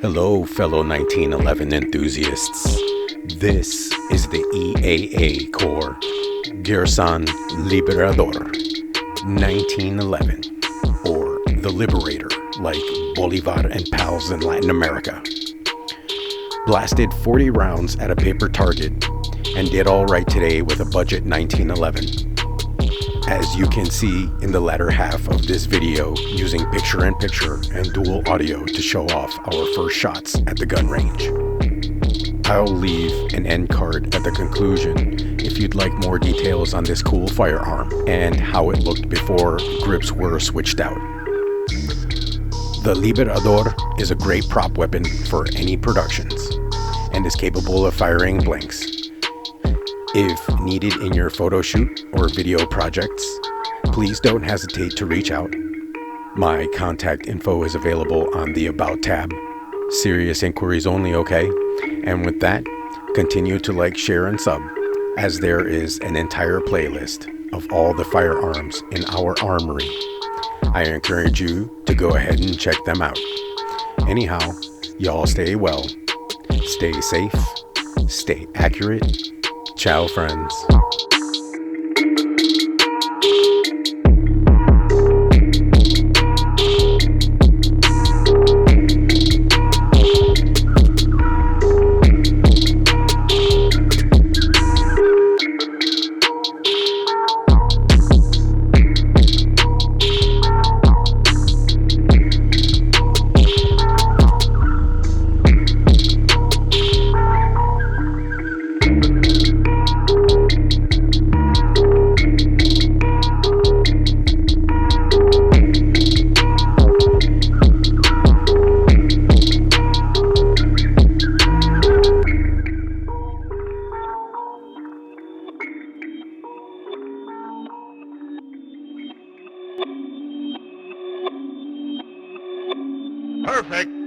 Hello, fellow 1911 enthusiasts. This is the EAA Corps Girsan Liberador 1911, or the Liberator, like Bolivar and pals in Latin America. Blasted 40 rounds at a paper target and did all right today with a budget 1911. As you can see in the latter half of this video, using picture-in-picture and dual audio to show off our first shots at the gun range. I'll leave an end card at the conclusion if you'd like more details on this cool firearm and how it looked before grips were switched out. The Liberador is a great prop weapon for any productions and is capable of firing blanks. If needed in your photo shoot or video projects, please don't hesitate to reach out. My contact info is available on the About tab. Serious inquiries only, okay? And with that, continue to like, share, and sub, as there is an entire playlist of all the firearms in our armory. I encourage you to go ahead and check them out. Anyhow, y'all stay well, stay safe, stay accurate. Ciao, friends. Perfect.